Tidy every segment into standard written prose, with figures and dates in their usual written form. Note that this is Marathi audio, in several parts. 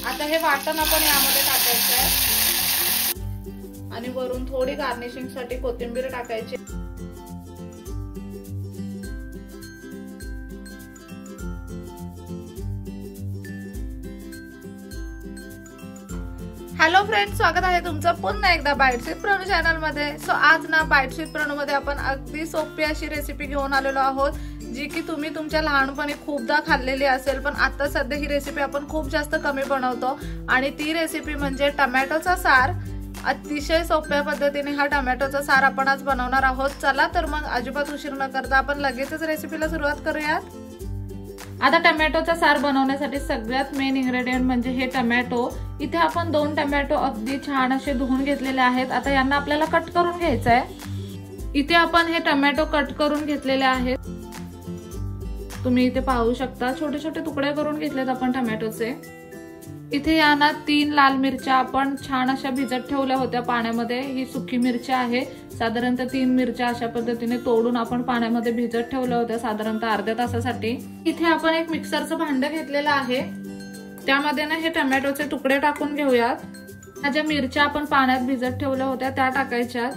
आता हे वाटण आपण यामध्ये टाकायचं आहे आणि वरून थोडी गार्निशिंग साठी कोथिंबीर टाकायची। हॅलो फ्रेंड्स, स्वागत आहे तुमचं पुन्हा एकदा बाईट्स विथ प्रणू चॅनल मध्ये। सो आज ना बाईट्स विथ प्रणू मध्ये आपण अगदी सोपी अशी रेसिपी घेऊन आलेलो आहोत, जी की तुम्ही तुमच्या लहानपणी खूपदा खाल्लेली असेल, पण आता सध्या ही रेसिपी आपण खूप जास्त कमी बनवतो आणि ती रेसिपी म्हणजे टोमॅटोचा सार। अतिशय सोप्या पद्धतीने हा टोमॅटोचा सार आपण आज बनवणार आहोत। चला तर मग अजिबात उशीर न करता आपण लगेचच रेसिपीला सुरुवात करूयात। आता टोमॅटोचा सार बनवण्यासाठी सगळ्यात मेन इन्ग्रेडियंट म्हणजे हे टोमॅटो। इथे आपण 2 टोमॅटो अगदी छान असे धुवून घेतलेले आहेत। आता यांना आपल्याला कट करून घ्यायचं आहे। इथे आपण हे टोमॅटो कट करून घेतलेले आहेत, तुम्ही इथे पाहू शकता छोटे छोटे तुकडे करून घेतलेत आपण टोमॅटोचे। इथे यांना 3 लाल मिरच्या आपण छान अशा भिजत ठेवल्या होत्या पाण्यामध्ये। ही सुकी मिरची आहे, साधारणतः 3 मिरच्या अशा पद्धतीने तोडून आपण पाण्यामध्ये भिजत ठेवल्या होत्या साधारणतः अर्ध्या तासासाठी। इथे आपण एक मिक्सरचं भांड घेतलेलं आहे, त्यामध्ये ना हे टोमॅटोचे तुकडे टाकून घेऊयात। ह्या ज्या मिरच्या आपण पाण्यात भिजत ठेवल्या होत्या त्या टाकायच्यात।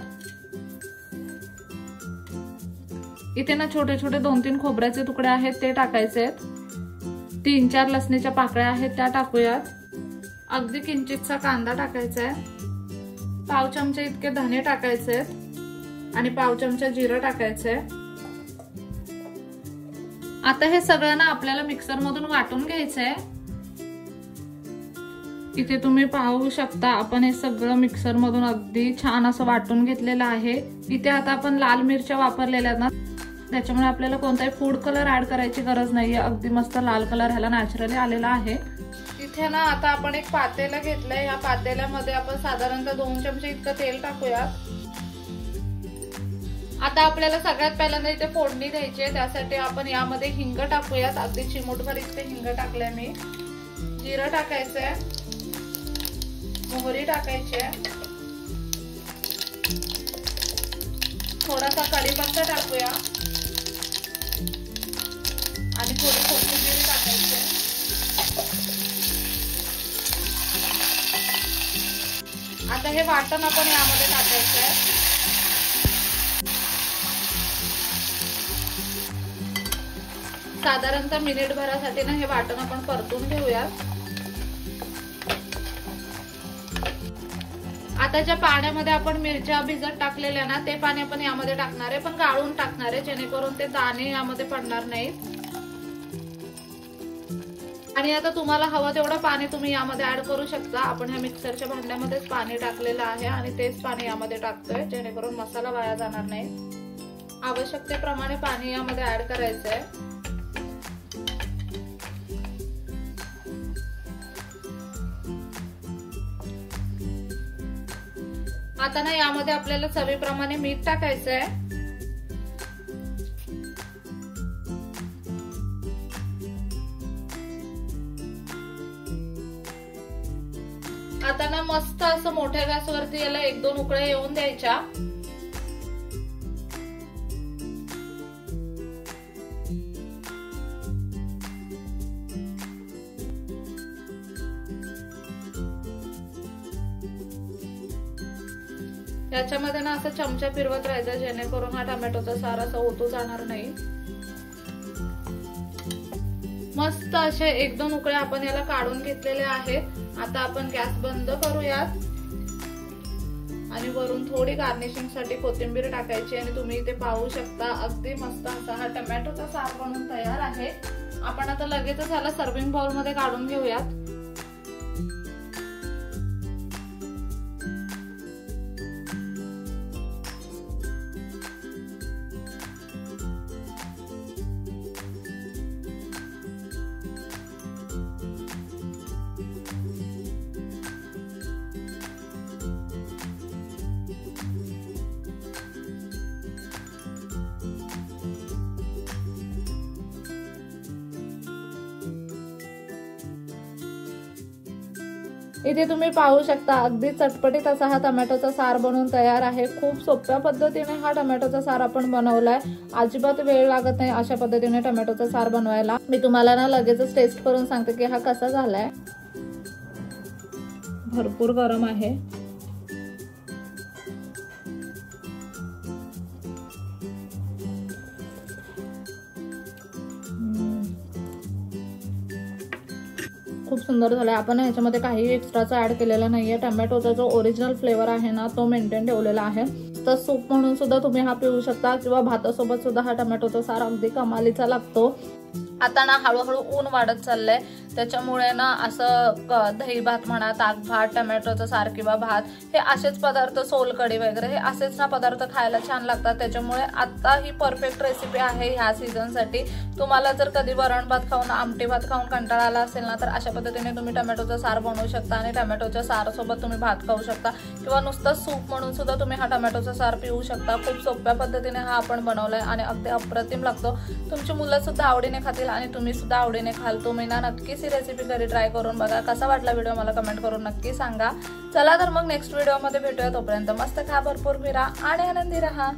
इथे ना छोटे छोटे 2-3 खोबऱ्याचे तुकडे आहेत ते टाकायचे आहेत। 3-4 लसणीच्या पाकळ्या आहेत त्या टाकूयात। अगदी किंचितसा कांदा टाकायचा आहे, पाव चमचे इतके धने टाकायचे आहेत आणि पाव चमचा जिरं टाकायचंय। आता हे सगळं ना आपल्याला मिक्सर मधून वाटून घ्यायचंय। इथे तुम्ही पाहू शकता आपण हे सगळं मिक्सर मधून अगदी छान असं वाटून घेतलेलं आहे। इथे आता आपण लाल मिरच्या वापरलेल्या ना, त्याच्यामुळे आपल्याला कोणताही फूड कलर ऍड करायची गरज नाहीये। अगदी मस्त लाल कलर ह्याला नॅचरली आलेला आहे। इथे ना आता आपण एक पातेलं घेतलंय, या पातेल्यामध्ये आपण साधारणतः 2 चमचे इतकं तेल टाकूयात। आता आपल्याला सगळ्यात पहिल्यांदा इथे फोडणी द्यायची आहे, त्यासाठी आपण यामध्ये हिंग टाकूयात। अगदी चिमूटभर इतके हिंग टाकलंय मी। जिरं टाकायचंय, मोहरी टाकायची आहे, थोडासा कढीपत्ता टाकूया आणि थोडी कोथिंबीर टाकायची आहे। आता हे वाटण आपण यामध्ये टाकायचं आहे। साधारणतः मिनिटभरासाठी ना हे वाटण आपण परतून घेऊया। आता ज्या पाण्यामध्ये आपण मिरच्या भिजत टाकलेल्या ना, ते पाणी आपण यामध्ये टाकणार आहे, पण गाळून टाकणार आहे, जेणेकरून ते दाणे यामध्ये पडणार नाहीत। आणि आता तुम्हाला हवं तेवढं पाणी तुम्ही यामध्ये ऍड करू शकता। आपण ह्या मिक्सरच्या भांड्यामध्येच पाणी टाकलेलं आहे आणि तेच पाणी यामध्ये टाकतोय, जेणेकरून मसाला वाया जाणार नाही। आवश्यकतेप्रमाणे पाणी यामध्ये ऍड करायचंय। आता ना यामध्ये आपल्याला चवीप्रमाणे मीठ टाकायचंय। आता ना मस्त असं मोठ्या गॅसवरती याला 1-2 उकळ्या येऊन द्यायच्या। याच्यामध्ये ना असं चमचा फिरवत राहायचं, जेणेकरून हा टोमॅटोचा सार असा ओतू जाणार नाही। मस्त असे 1-2 उकळे आपण याला काढून घेतलेले आहेत। आता आपण गॅस बंद करूयात आणि वरून थोडी गार्निशिंग साठी कोथिंबीर टाकायची आणि तुम्ही इथे पाहू शकता अगदी मस्त असा हा टोमॅटोचा सार बनून तयार आहे। आपण आता लगेचच ह्याला सर्विंग बाउल मध्ये काढून घेऊयात। इथे तुम्ही पाहू शकता अगदी चटपटीत असा हा टोमॅटोचा सार बनवून तयार आहे। खूप सोप्या पद्धतीने हा टोमॅटोचा सार आपण बनवलाय, अजिबात वेळ लागत नाही अशा पद्धतीने टोमॅटोचा सार बनवायला। मी तुम्हाला ना लगेचच टेस्ट करून सांगते की हा कसा झालाय। भरपूर गरम आहे। खूप सुंदर झालं। आपण ह्याच्यामध्ये काही एक्स्ट्राचा ऍड केलेला नाहीये। टोमॅटोचा जो ओरिजिनल फ्लेवर आहे ना तो मेंटेन ठेवलेला आहे। तर सूप म्हणून सुद्धा तुम्ही हा पिऊ शकता किंवा भातासोबत सुद्धा हा टोमॅटोचा सार अगदी कमालीचा लागतो। आता ना हळूहळू ऊन वाढत चाललंय, त्याच्यामुळे ना असं दही भात म्हणा, ताक भात, टोमॅटोचं सार किंवा भात हे असेच पदार्थ, सोलकढी वगैरे हे असेच ना पदार्थ खायला छान लागतात। त्याच्यामुळे आता ही परफेक्ट रेसिपी आहे ह्या सीझनसाठी। तुम्हाला जर कधी वरण भात खाऊन, आमटी भात खाऊन कंटाळा आला असेल ना तर अशा पद्धतीने तुम्ही टोमॅटोचं सार बनवू शकता आणि टोमॅटोच्या सारासोबत तुम्ही भात खाऊ शकता किंवा नुसतं सूप म्हणून सुद्धा तुम्ही हा टोमॅटोचा सार पिऊ शकता। खूप सोप्या पद्धतीने हा आपण बनवलाय आणि अगदी अप्रतिम लागतो। तुमची मुलं सुद्धा आवडीने खातील आणि तुम्ही सुद्धा आवडीने खाल। तुम्ही ना नक्कीच ही रेसिपी घरी ट्राय करून बघा। कसा वाटला व्हिडिओ मला कमेंट करून नक्की सांगा। चला तर मग नेक्स्ट व्हिडिओ मध्ये भेटूया। तोपर्यंत मस्त खा, भरपूर फिरा आणि आनंदी राहा।